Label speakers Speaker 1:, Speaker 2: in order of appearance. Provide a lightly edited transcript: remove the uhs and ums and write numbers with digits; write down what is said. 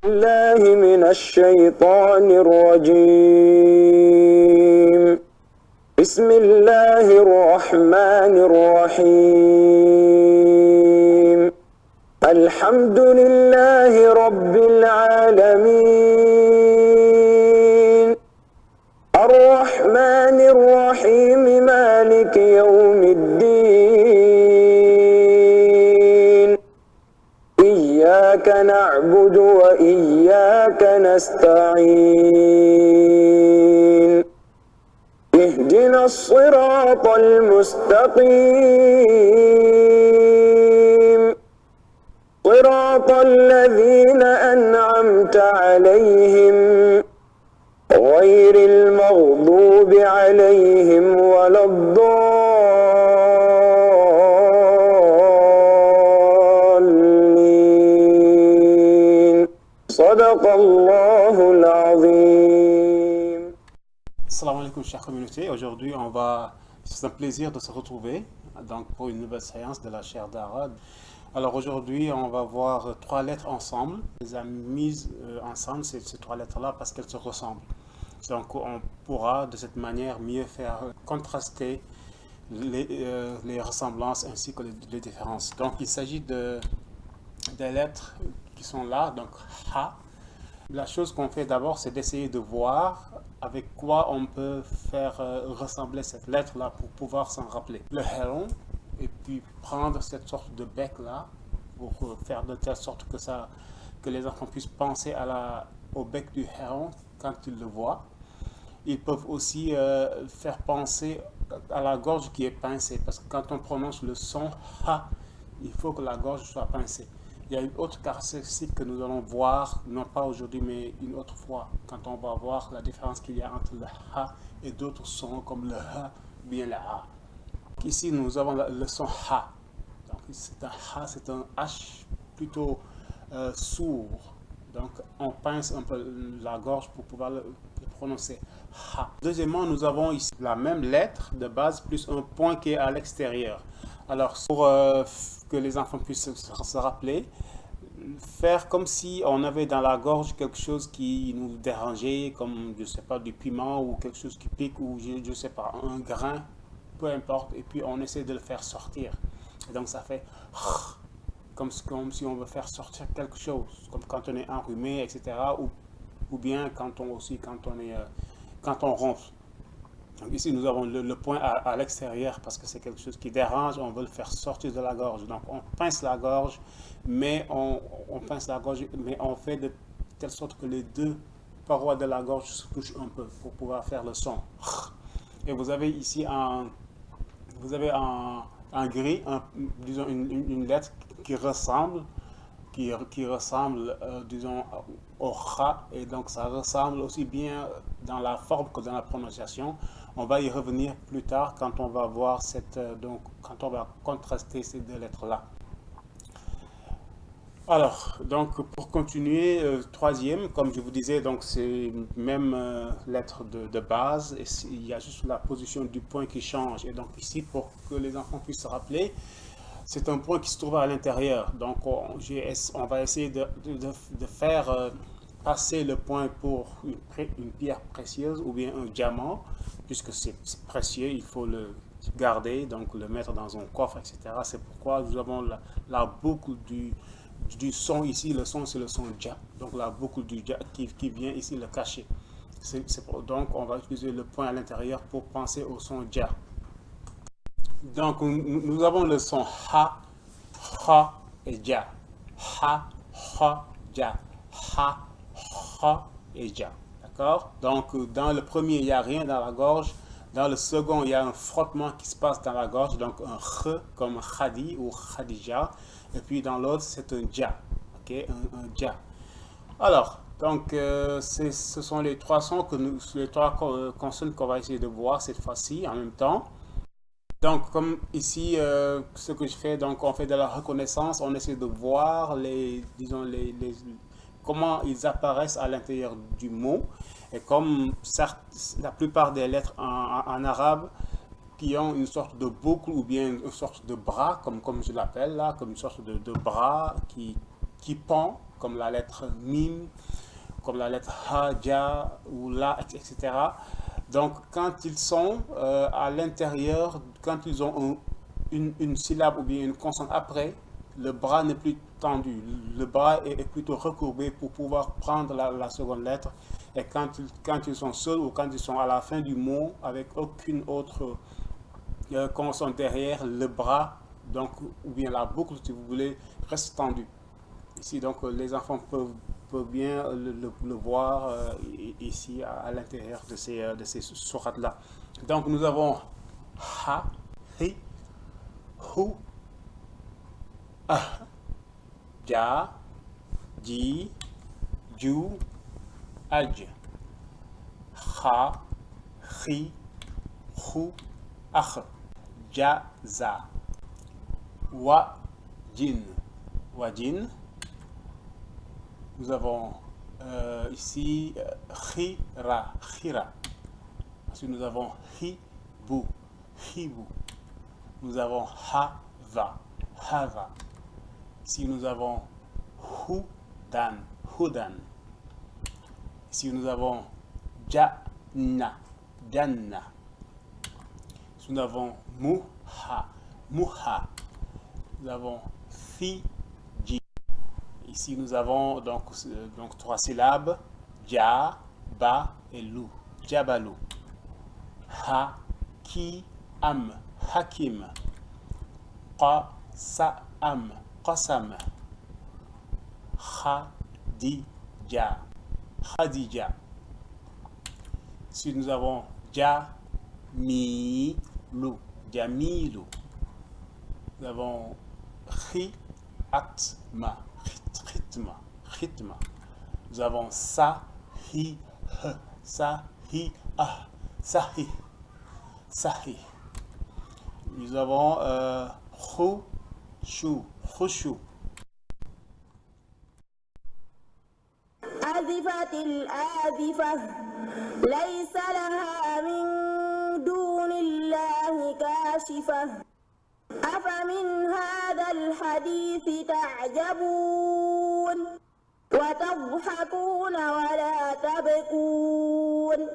Speaker 1: الله من الشيطان الرجيم. بسم الله الرحمن الرحيم. الحمد لله رب العالمين. الرحمن الرحيم مالك يوم الدين. إياك نعبد وإياك نستعين. اهدنا الصراط المستقيم صراط الذين أنعمت عليهم غير المغضوب عليهم ولا الضالين. صدق الله العظيم.
Speaker 2: Salam alaikum, chère communauté. Aujourd'hui, c'est un plaisir de se retrouver donc, pour une nouvelle séance de la chaire d'arabe. Alors aujourd'hui, on va voir 3 lettres ensemble. On les a mises ensemble, ces 3 lettres-là, parce qu'elles se ressemblent. Donc on pourra de cette manière mieux faire contraster les ressemblances ainsi que les différences. Donc il s'agit des lettres qui sont là, donc ha. La chose qu'on fait d'abord, c'est d'essayer de voir avec quoi on peut faire ressembler cette lettre-là pour pouvoir s'en rappeler. Le héron, et puis prendre cette sorte de bec-là pour faire de telle sorte que les enfants puissent penser au bec du héron quand ils le voient. Ils peuvent aussi faire penser à la gorge qui est pincée, parce que quand on prononce le son ha, il faut que la gorge soit pincée. Il y a une autre caractéristique que nous allons voir, non pas aujourd'hui, mais une autre fois, quand on va voir la différence qu'il y a entre le ha et d'autres sons comme le ha ou bien le ha. Ici, nous avons le son ha. Donc, c'est un ha, c'est un h plutôt sourd. Donc, on pince un peu la gorge pour pouvoir le prononcer ha. Deuxièmement, nous avons ici la même lettre de base plus un point qui est à l'extérieur. Alors, pour que les enfants puissent se rappeler, faire comme si on avait dans la gorge quelque chose qui nous dérangeait, comme, je ne sais pas, du piment ou quelque chose qui pique, ou je ne sais pas, un grain, peu importe, et puis on essaie de le faire sortir. Et donc ça fait comme si on veut faire sortir quelque chose, comme quand on est enrhumé, etc., ou bien quand on ronfle. Donc ici, nous avons le point à l'extérieur parce que c'est quelque chose qui dérange, on veut le faire sortir de la gorge. Donc on pince la gorge, mais on fait de telle sorte que les deux parois de la gorge se touchent un peu pour pouvoir faire le son. Et vous avez ici en gris, disons une lettre qui ressemble, disons, au kha, et donc ça ressemble aussi bien dans la forme que dans la prononciation. On va y revenir plus tard quand on va voir quand on va contraster ces deux lettres-là. Alors, donc pour continuer, troisième, comme je vous disais, donc c'est même lettre de base, et il y a juste la position du point qui change. Et donc ici, pour que les enfants puissent se rappeler, c'est un point qui se trouve à l'intérieur. Donc on va essayer de faire passer le point pour une pierre précieuse ou bien un diamant, puisque c'est précieux, il faut le garder, donc le mettre dans un coffre, etc. C'est pourquoi nous avons la boucle du son ici. Le son, c'est le son ja, donc la boucle du ja qui vient ici le cacher. Donc on va utiliser le point à l'intérieur pour penser au son ja. Donc nous avons le son ha, ha et ja. Ha, ha, ja. Ha, ha et ja. D'accord? Donc dans le premier, il n'y a rien dans la gorge. Dans le second, il y a un frottement qui se passe dans la gorge. Donc un kh comme khadi ou khadija. Et puis dans l'autre, c'est un ja. Ok? Un ja. Alors, donc ce sont les trois sons les trois consonnes qu'on va essayer de voir cette fois-ci en même temps. Donc, comme ici, ce que je fais, donc on fait de la reconnaissance, on essaie de voir comment ils apparaissent à l'intérieur du mot. Et comme la plupart des lettres en arabe qui ont une sorte de boucle ou bien une sorte de bras, comme je l'appelle là, comme une sorte de bras qui pend comme la lettre mim, comme la lettre ha, ja ou la, etc. Donc, quand ils sont à l'intérieur, quand ils ont une syllabe ou bien une consonne après, le bras n'est plus tendu. Le bras est plutôt recourbé pour pouvoir prendre la seconde lettre. Et quand ils sont seuls ou quand ils sont à la fin du mot, avec aucune autre consonne derrière, le bras, donc, ou bien la boucle, si vous voulez, reste tendu. Ici, donc, les enfants peuvent bien le voir ici à l'intérieur de ces sourates-là. Donc, nous avons ha, hi, hu, ah, ja, ji, ju, aj, ha, hi, hu, ah, ja, za, wa, jin, wajin. Nous avons ici khira, khira. Ensuite, nous avons hibu, hibu. Nous avons hava, hava. Ici, nous avons hudan, hudan. Ici, nous avons janna, janna. Ici, nous avons muha, muha. Nous avons fiji. Ici, nous avons donc 3 syllabes, ja, ba et lu, jabalu. Ha, ki, am, hakim. Qa, sa, am, qasam. Khadija, khadija. Ici, nous avons jamilu, jamilu. Nous avons khiatma, khitma, khitma. Nous avons sahih, sahih, sahih, sahih. Nous avons khushu, khushu.
Speaker 3: أزفت الآزفة ليس لها من دون الله كاشفة أفمن هذا الحديث تعجبون وتضحكون ولا تبكون